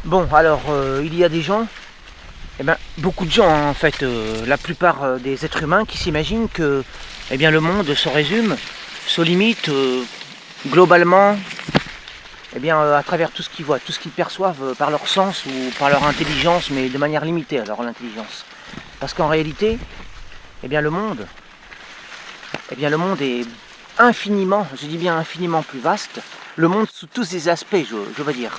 Bon, alors, il y a des gens, beaucoup de gens, hein, en fait, la plupart des êtres humains qui s'imaginent que le monde se résume, se limite globalement à travers tout ce qu'ils voient, tout ce qu'ils perçoivent par leur sens ou par leur intelligence, mais de manière limitée alors l'intelligence. Parce qu'en réalité, le monde, le monde est infiniment, je dis bien infiniment plus vaste. Le monde sous tous ses aspects, je veux dire,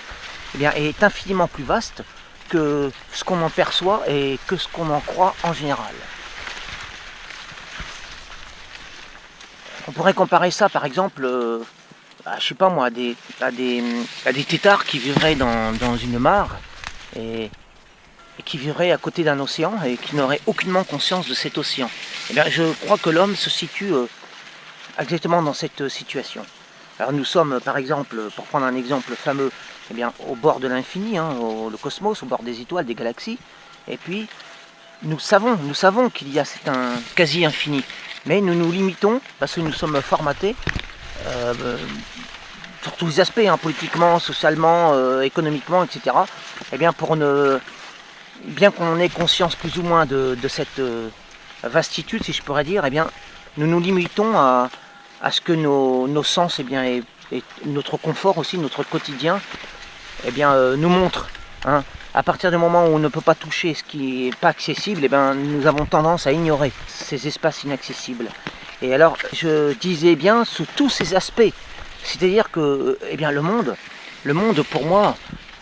est infiniment plus vaste que ce qu'on en perçoit et que ce qu'on en croit en général. On pourrait comparer ça par exemple, je sais pas moi, à des têtards qui vivraient dans une mare et qui vivraient à côté d'un océan et qui n'auraient aucunement conscience de cet océan. Je crois que l'homme se situe exactement dans cette situation. Alors nous sommes par exemple, pour prendre un exemple fameux, au bord de l'infini, hein, le cosmos, au bord des étoiles, des galaxies, et puis nous savons qu'il y a c'est un quasi infini, mais nous nous limitons parce que nous sommes formatés euh, sur tous les aspects, hein, politiquement, socialement, économiquement, etc. Pour ne, bien qu'on ait conscience plus ou moins de cette vastitude, si je pourrais dire, nous nous limitons à ce que nos sens et notre confort aussi, notre quotidien, nous montrent. Hein. À partir du moment où on ne peut pas toucher ce qui n'est pas accessible, nous avons tendance à ignorer ces espaces inaccessibles. Et alors, je disais bien sous tous ces aspects, c'est-à-dire que le monde pour moi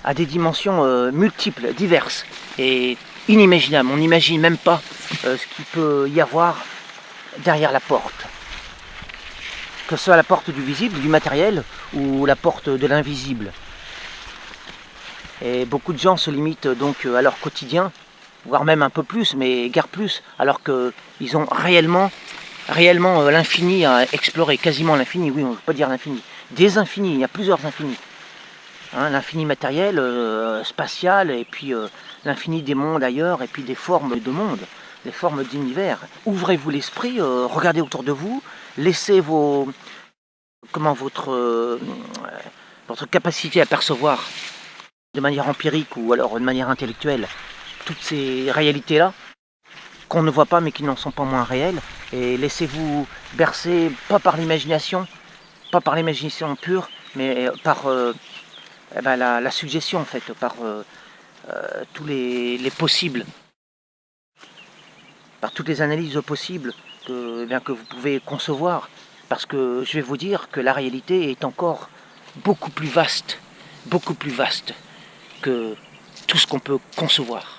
a des dimensions multiples, diverses et inimaginables. On n'imagine même pas ce qu'il peut y avoir derrière la porte. Que ce soit la porte du visible, du matériel ou la porte de l'invisible. Et beaucoup de gens se limitent donc à leur quotidien, voire même un peu plus, mais guère plus, alors qu'ils ont réellement l'infini à explorer, quasiment l'infini, oui, on ne peut pas dire l'infini. Des infinis, il y a plusieurs infinis. Hein, l'infini matériel, spatial, et puis l'infini des mondes ailleurs, et puis des formes de monde, des formes d'univers. Ouvrez-vous l'esprit, regardez autour de vous, laissez votre capacité à percevoir de manière empirique ou alors de manière intellectuelle toutes ces réalités-là qu'on ne voit pas mais qui n'en sont pas moins réelles, et laissez-vous bercer, pas par l'imagination pure, mais par la suggestion en fait, par tous les possibles, par toutes les analyses possibles que vous pouvez concevoir, parce que je vais vous dire que la réalité est encore beaucoup plus vaste que tout ce qu'on peut concevoir.